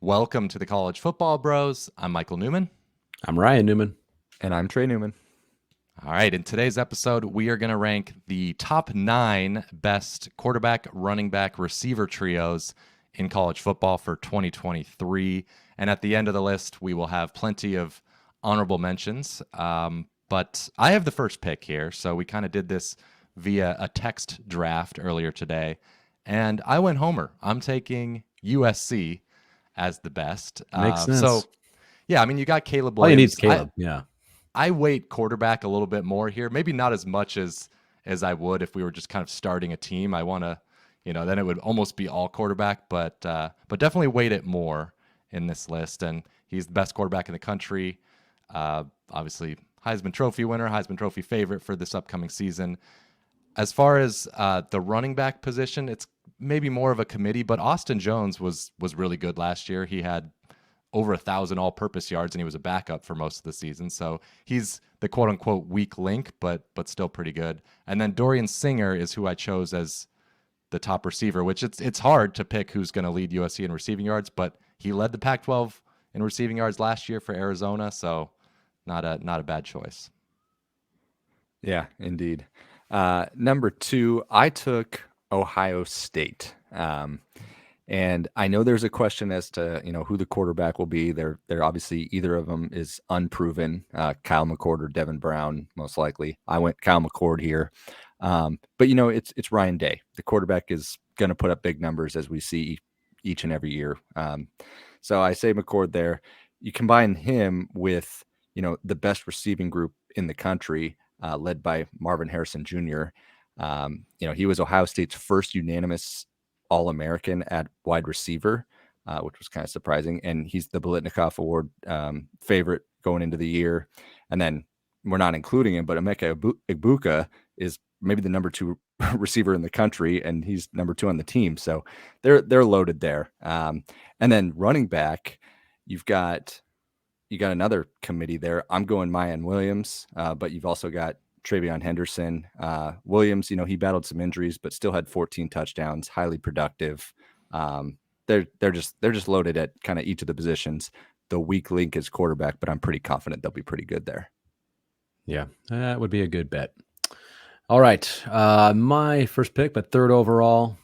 Welcome to the College Football Bros. I'm Michael Newman. I'm Ryan Newman. And I'm Trey Newman. All right, in today's episode, we are going to rank the top 9 best quarterback, running back, receiver trios in college football for 2023. And at the end of the list, we will have plenty of honorable mentions. But I have the first pick here. So we kind of did this via a text draft earlier today. And I went homer. I'm taking USC as the best. Makes sense. So, yeah, I mean, you got Caleb All you need Williams. is Caleb. Yeah. I weight quarterback a little bit more here. Maybe not as much as I would if we were just kind of starting a team. I want to, then it would almost be all quarterback, but definitely weight it more in this list. And he's the best quarterback in the country. Obviously, Heisman Trophy winner, Heisman Trophy favorite for this upcoming season. As far as the running back position, it's maybe more of a committee, but Austin Jones was really good last year. He had over 1,000 all-purpose yards, and he was a backup for most of the season. So he's the quote-unquote weak link, but still pretty good. And then Dorian Singer is who I chose as the top receiver, which it's hard to pick who's going to lead USC in receiving yards, but he led the Pac-12 in receiving yards last year for Arizona, so not a bad choice. Yeah, indeed. Number 2, I took Ohio State. And I know there's a question as to, who the quarterback will be. They're obviously either of them is unproven. Kyle McCord or Devin Brown, most likely. I went Kyle McCord here. But it's Ryan Day. The quarterback is going to put up big numbers as we see each and every year. So I say McCord there. You combine him with, the best receiving group in the country, led by Marvin Harrison Jr. He was Ohio State's first unanimous All-American at wide receiver, which was kind of surprising. And he's the Biletnikoff Award favorite going into the year. And then we're not including him, but Emeka Egbuka is maybe the number 2 receiver in the country, and he's number 2 on the team. So they're loaded there. And then running back, you got another committee there. I'm going Mayan Williams, but you've also got Travion Henderson. Williams, he battled some injuries, but still had 14 touchdowns, highly productive. They're just loaded at kind of each of the positions. The weak link is quarterback, but I'm pretty confident they'll be pretty good there. Yeah, that would be a good bet. All right. My first pick, but third overall,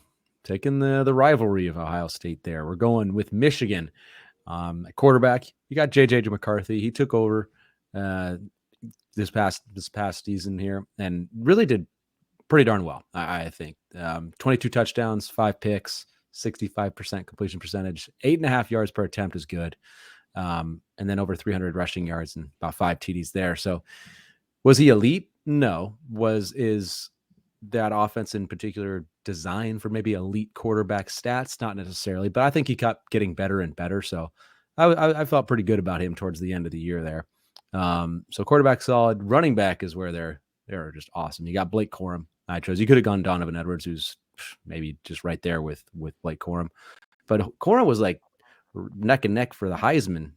taking the rivalry of Ohio State there. We're going with Michigan. At quarterback, you got J.J. McCarthy. He took over this past season here and really did pretty darn well, I think. 22 touchdowns, 5 picks, 65% completion percentage, 8.5 yards per attempt is good. And then over 300 rushing yards and about 5 TDs there. So was he elite? No. Is that offense in particular designed for maybe elite quarterback stats? Not necessarily, but I think he kept getting better and better. So I felt pretty good about him towards the end of the year there. So quarterback solid. Running back is where they're just awesome. You got Blake Corum. I chose. You could have gone Donovan Edwards, who's maybe just right there with Blake Corum, but Corum was like neck and neck for the Heisman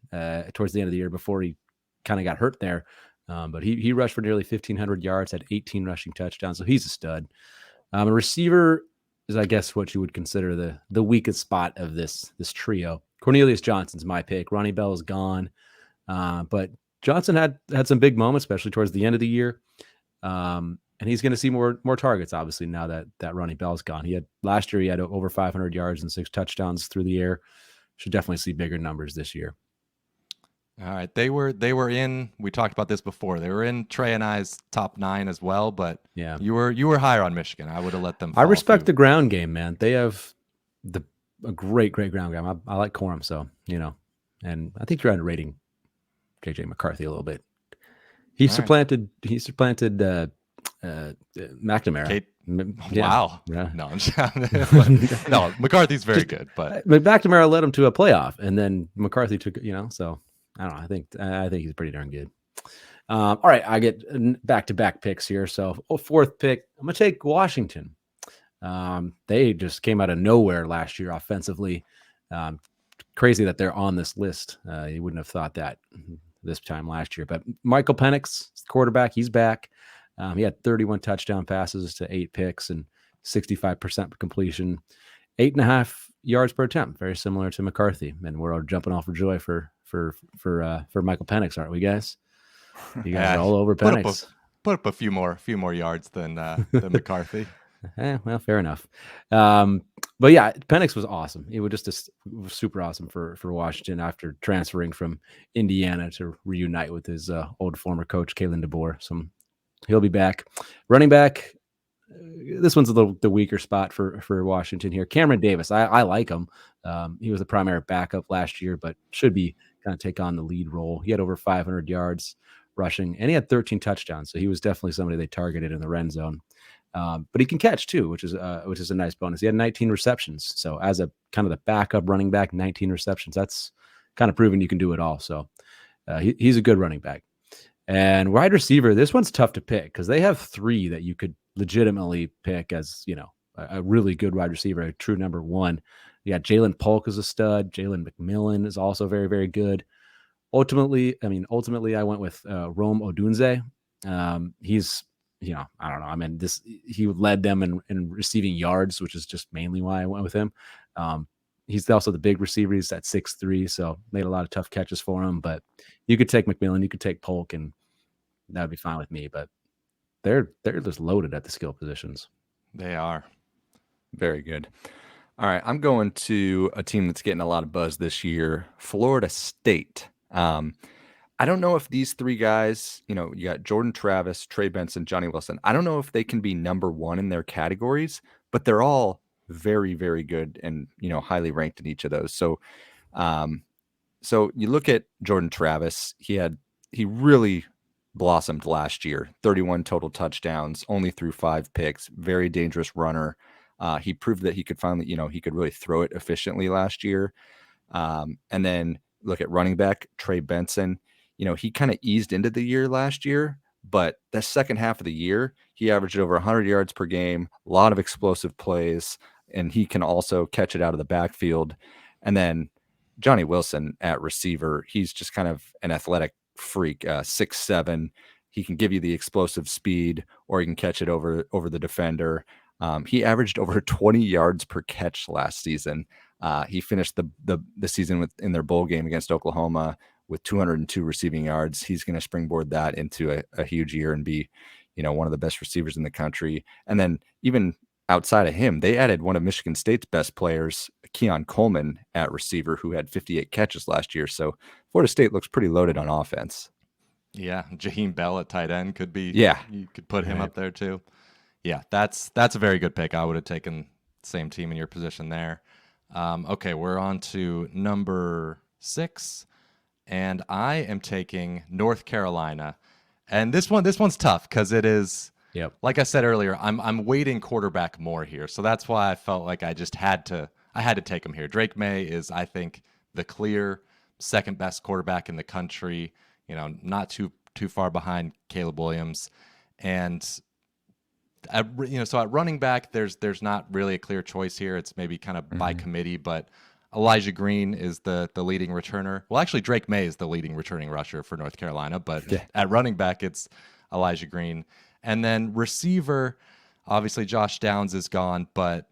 towards the end of the year before he kind of got hurt there. But he rushed for nearly 1,500 yards, had 18 rushing touchdowns, so he's a stud. A receiver is, I guess, what you would consider the weakest spot of this trio. Cornelius Johnson's my pick. Ronnie Bell is gone, but Johnson had some big moments, especially towards the end of the year. And he's going to see more targets, obviously, now that Ronnie Bell's gone. Last year he had over 500 yards and 6 touchdowns through the air. Should definitely see bigger numbers this year. All right. They were in, we talked about this before. They were in Trey and I's top 9 as well, but yeah, you were higher on Michigan. I would have let them fall. I respect the ground game, man. They have a great ground game. I like Corum, so, and I think you're underrating J.J. McCarthy a little bit. He supplanted McNamara. Wow. Yeah. No, McCarthy's very good, but McNamara led him to a playoff, and then McCarthy took, so I don't know. I think he's pretty darn good. All right, I get back-to-back picks here. So fourth pick, I'm gonna take Washington. They just came out of nowhere last year offensively. Crazy that they're on this list. You wouldn't have thought that this time last year. But Michael Penix, quarterback, he's back. He had 31 touchdown passes to 8 picks and 65% completion. 8.5 yards per attempt, very similar to McCarthy. And we're all jumping off for joy for Michael Penix, aren't we, guys? You guys are Yeah, all over Penix. put up a few more yards than McCarthy. Well, fair enough. But yeah, Penix was awesome. He was was super awesome for Washington after transferring from Indiana to reunite with his old former coach, Kalen DeBoer. So he'll be back. Running back, this one's the weaker spot for Washington here. Cameron Davis, I like him. He was the primary backup last year, but should be kind of take on the lead role. He had over 500 yards rushing, and he had 13 touchdowns. So he was definitely somebody they targeted in the red zone. But he can catch too, which is a nice bonus. He had 19 receptions. So as a kind of the backup running back, 19 receptions, that's kind of proven you can do it all. So he's a good running back. And wide receiver, this one's tough to pick because they have 3 that you could legitimately pick as, a really good wide receiver, a true number 1. You got Jalen Polk as a stud. Jalen McMillan is also very, very good. Ultimately, I went with Rome Odunze. He's, I don't know. I mean, he led them in receiving yards, which is just mainly why I went with him. He's also the big receiver. He's at 6'3", so made a lot of tough catches for him. But you could take McMillan, you could take Polk, and that would be fine with me. But they're just loaded at the skill positions. They are. Very good. All right, I'm going to a team that's getting a lot of buzz this year, Florida State. I don't know if these 3 guys, you got Jordan Travis, Trey Benson, Johnny Wilson. I don't know if they can be number 1 in their categories, but they're all very, very good and, highly ranked in each of those. So, so you look at Jordan Travis, he really blossomed last year, 31 total touchdowns, only threw 5 picks, very dangerous runner. He proved that he could finally, he could really throw it efficiently last year. And then look at running back, Trey Benson. He kind of eased into the year last year, but the second half of the year, he averaged over 100 yards per game, a lot of explosive plays, and he can also catch it out of the backfield. And then Johnny Wilson at receiver, he's just kind of an athletic freak, 6'7". He can give you the explosive speed, or he can catch it over the defender. He averaged over 20 yards per catch last season. He finished the season in their bowl game against Oklahoma with 202 receiving yards. He's going to springboard that into a huge year and be, one of the best receivers in the country. And then even outside of him, they added one of Michigan State's best players, Keon Coleman, at receiver, who had 58 catches last year. So Florida State looks pretty loaded on offense. Yeah, Jaheim Bell at tight end could be. Yeah, you could put him up there too. Yeah, that's a very good pick. I would have taken the same team in your position there. Okay, we're on to number 6, and I am taking North Carolina. And this one's tough because it is. Yep. Like I said earlier, I'm weighting quarterback more here, so that's why I felt like I had to take him here. Drake May is, I think, the clear second best quarterback in the country. Not too far behind Caleb Williams, and so at running back, there's not really a clear choice here. It's maybe kind of by committee, but Elijah Green is the leading returner. Well, actually, Drake May is the leading returning rusher for North Carolina, but at running back, it's Elijah Green. And then receiver, obviously Josh Downs is gone, but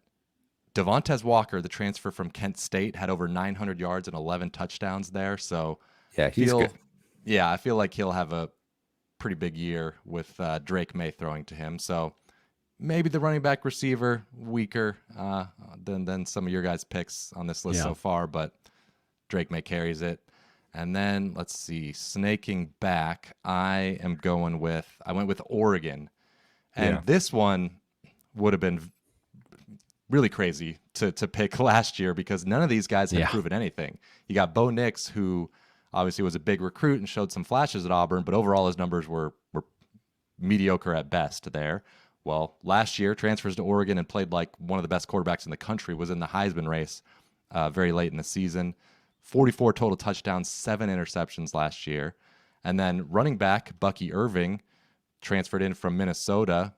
Devontae Walker, the transfer from Kent State, had over 900 yards and 11 touchdowns there. So yeah, he's good. Yeah, I feel like he'll have a pretty big year with Drake May throwing to him. So maybe the running back receiver weaker than some of your guys' picks on this list so far, but Drake May carries it. And then let's see, snaking back, I went with Oregon. And this one would have been really crazy to pick last year because none of these guys had proven anything. You got Bo Nix, who obviously was a big recruit and showed some flashes at Auburn, but overall his numbers were mediocre at best there. Well, last year, transfers to Oregon and played like one of the best quarterbacks in the country, was in the Heisman race very late in the season. 44 total touchdowns, 7 interceptions last year. And then running back Bucky Irving transferred in from Minnesota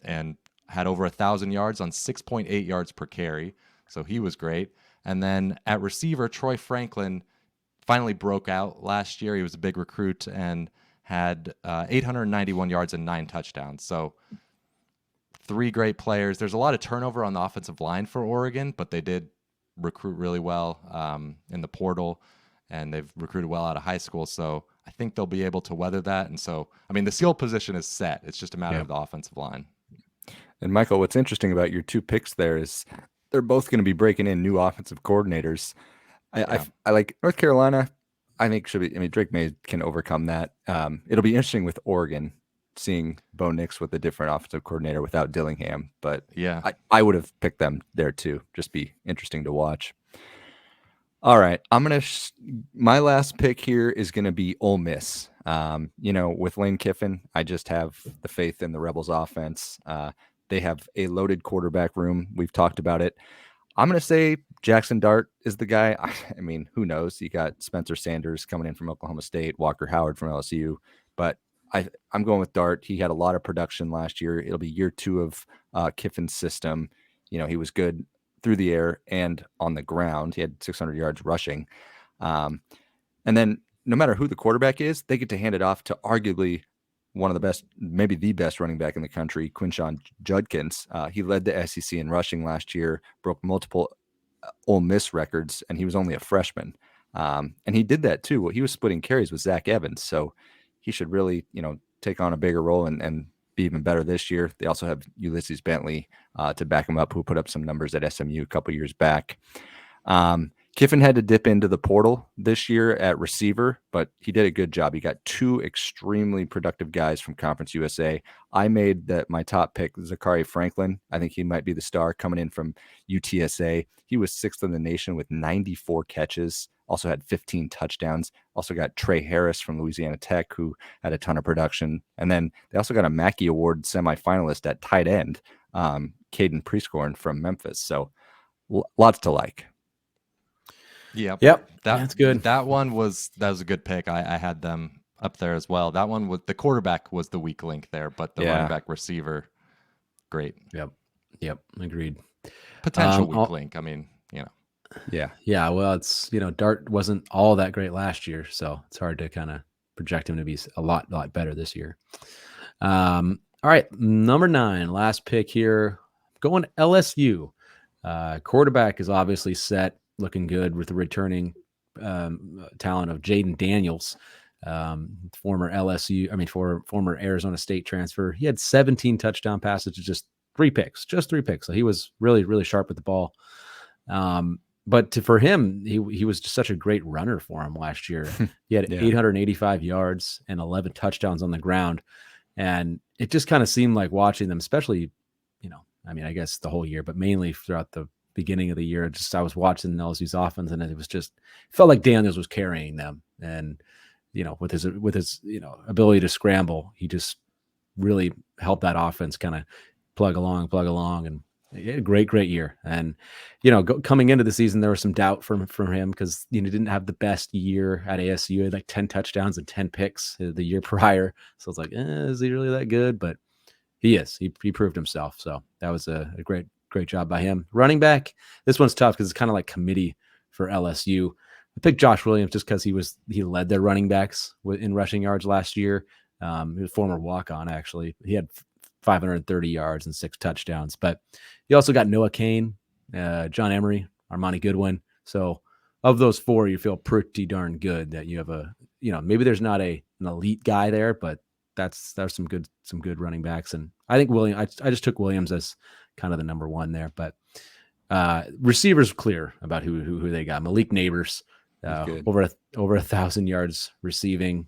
and had over 1,000 yards on 6.8 yards per carry. So he was great. And then at receiver, Troy Franklin finally broke out last year. He was a big recruit and had 891 yards and 9 touchdowns. So 3 great players. There's a lot of turnover on the offensive line for Oregon, but they did recruit really well in the portal, and they've recruited well out of high school. So I think they'll be able to weather that. And so, I mean, the skill position is set. It's just a matter of the offensive line. And Michael, what's interesting about your two picks there is they're both going to be breaking in new offensive coordinators. I like North Carolina. I think should be. I mean, Drake May can overcome that. It'll be interesting with Oregon, seeing Bo Nix with a different offensive coordinator without Dillingham. But Yeah. I would have picked them there too. Just be interesting to watch. All right, I'm gonna. My last pick here is gonna be Ole Miss. With Lane Kiffin, I just have the faith in the Rebels offense. They have a loaded quarterback room. We've talked about it. I'm going to say Jackson Dart is the guy. I mean, who knows? You got Spencer Sanders coming in from Oklahoma State, Walker Howard from LSU, but I'm going with Dart. He had a lot of production last year. It'll be year 2 of Kiffin's system. He was good through the air and on the ground. He had 600 yards rushing. And then no matter who the quarterback is, they get to hand it off to arguably one of the best, maybe the best running back in the country, Quinshon Judkins. He led the SEC in rushing last year, broke multiple Ole Miss records, and he was only a freshman. And he did that too. He was splitting carries with Zach Evans, so he should really, take on a bigger role and be even better this year. They also have Ulysses Bentley to back him up, who put up some numbers at SMU a couple years back. Kiffin had to dip into the portal this year at receiver, but he did a good job. He got 2 extremely productive guys from Conference USA. I made that my top pick, Zachary Franklin. I think he might be the star coming in from UTSA. He was 6th in the nation with 94 catches, also had 15 touchdowns. Also got Trey Harris from Louisiana Tech, who had a ton of production. And then they also got a Mackey Award semifinalist at tight end, Caden Prescorn from Memphis. So lots to like. Yep. That's good. That was a good pick. I had them up there as well. That one was the quarterback was the weak link there, but the running back receiver, great. Yep. Agreed. Potential weak link. I mean, Yeah. Well, it's Dart wasn't all that great last year, so it's hard to kind of project him to be a lot better this year. All right, number 9, last pick here. Going LSU. Quarterback is obviously set. Looking good with the returning talent of Jaden Daniels, former Arizona State transfer. He had 17 touchdown passes to just 3 picks. So he was really, really sharp with the ball. But for him, he was just such a great runner for him last year. He had 885 yards and 11 touchdowns on the ground. And it just kind of seemed like watching them, especially, I guess the whole year, but mainly throughout the beginning of the year, I was watching LSU's offense, and it felt like Daniels was carrying them. And, with his ability to scramble, he just really helped that offense kind of plug along. And he had a great year. And, coming into the season, there was some doubt from him because, didn't have the best year at ASU. He had like 10 touchdowns and 10 picks the year prior. So it's like, is he really that good? But he is. He proved himself. So that was a great job by him. Running back, this one's tough because it's kind of like committee for LSU. I picked Josh Williams just because he led their running backs in rushing yards last year. He was a former walk-on, actually. He had 530 yards and 6 touchdowns. But you also got Noah Cain, John Emery, Armani Goodwin. So of those 4, you feel pretty darn good that you have maybe there's not an elite guy there, but there's some good running backs. And I think I just took Williams as kind of the number 1 there. But receivers clear about who they got. Malik Neighbors, over 1,000 yards receiving.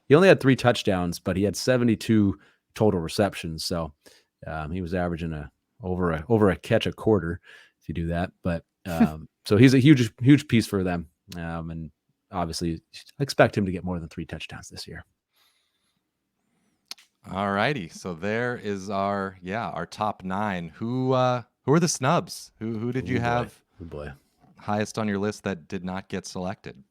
He only had 3 touchdowns, but he had 72 total receptions. So he was averaging over a catch a quarter if you do that. But so he's a huge piece for them. And obviously expect him to get more than 3 touchdowns this year. All righty. So there is our top 9. Who are the snubs? Who did you have highest on your list that did not get selected?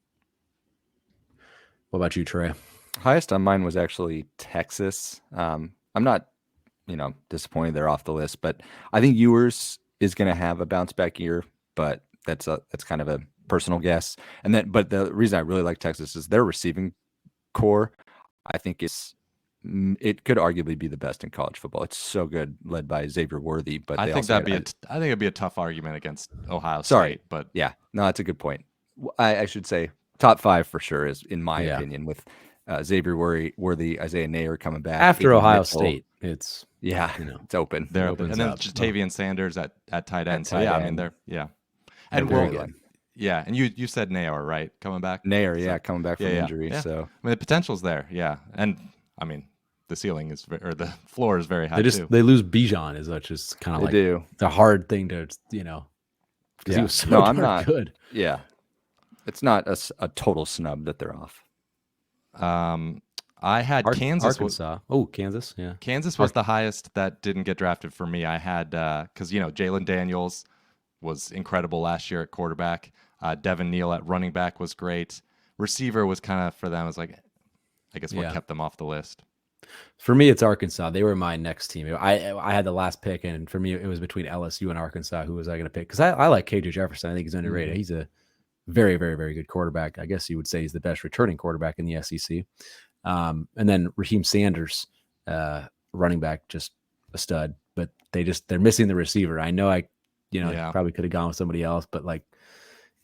What about you, Trey? Highest on mine was actually Texas. I'm not, disappointed they're off the list, but I think Ewers is going to have a bounce back year, but that's kind of a personal guess. But the reason I really like Texas is their receiving core, I think, is it could arguably be the best in college football. It's so good, led by Xavier Worthy. But I they think also that'd be got, I think it'd be a tough argument against Ohio sorry, State, but yeah, no, that's a good point. I should say top 5 for sure is, in my Yeah. opinion, with Xavier Worthy, Isaiah Nayer coming back After Aiden Ohio Mitchell. State, it's Yeah, you know, it's open. they're opens and then up. Jatavian Sanders at tight end. So tight yeah, I mean end. they're They're and very well, good. yeah, and you said Nayor, right? Coming back. Nayer, So- yeah, coming back from yeah, injury. yeah. So I mean the potential's there, yeah, and I mean the ceiling is or the floor is very high too. they lose Bijan as much as kind they of like do. the hard thing to because he Yeah. was so No, I'm darn not. good. Yeah, it's not a total snub that they're off. I had Kansas. Arkansas. Oh, Kansas. Yeah. Kansas was the highest that didn't get drafted for me. I had because Jalen Daniels was incredible last year at quarterback. Devin Neal at running back was great. Receiver was kind of for them. It was like, I guess what Yeah. kept them off the list. For me, it's Arkansas. They were my next team. I had the last pick, and for me, it was between LSU and Arkansas. Who was I going to pick? Because I like KJ Jefferson. I think he's underrated. He's a very, very, very good quarterback. I guess you would say he's the best returning quarterback in the SEC. And then Raheem Sanders, running back, just a stud. But they're missing the receiver. I know Yeah. probably could have gone with somebody else, but like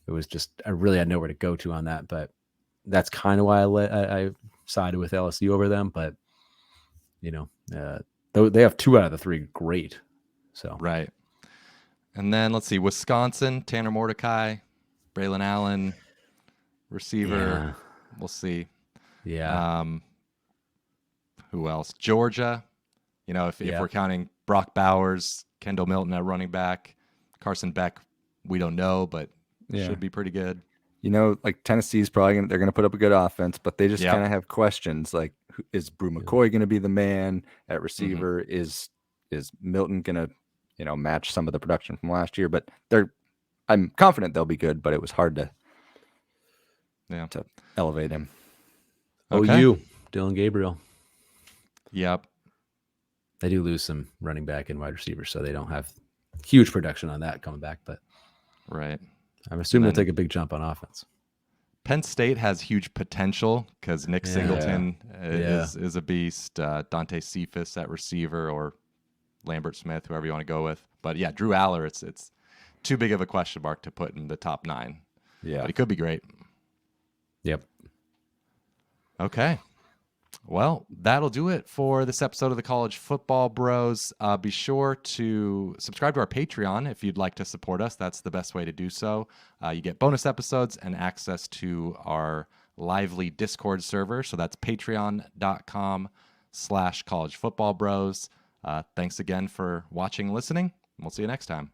it was just I really had nowhere to go to on that. But that's kind of why I sided with LSU over them. But they have 2 out of the 3 great. So Right. And then let's see, Wisconsin, Tanner Mordecai, Braylon Allen, receiver. We'll see. yeah. Who else? Georgia. If we're counting Brock Bowers, Kendall Milton at running back, Carson Beck, we don't know, but should be pretty good. Like Tennessee's probably they're gonna put up a good offense, but they just Yep. kind of have questions like, is Brew McCoy gonna be the man at receiver? Is Milton gonna match some of the production from last year? But I'm confident they'll be good, but it was hard to elevate him. Okay. OU, Dylan Gabriel. Yep. They do lose some running back and wide receiver, so they don't have huge production on that coming back. But Right. I'm assuming then- they'll take a big jump on offense. Penn State has huge potential because Nick Yeah. Singleton Yeah. is a beast. Dante Cephas at receiver, or Lambert Smith, whoever you want to go with. But yeah, Drew Aller, it's too big of a question mark to put in the top 9. Yeah. But he could be great. Yep. Okay. Well, that'll do it for this episode of the College Football Bros. Be sure to subscribe to our Patreon if you'd like to support us. That's the best way to do so. You get bonus episodes and access to our lively Discord server. So that's patreon.com/collegefootballbros. Thanks again for watching and listening. We'll see you next time.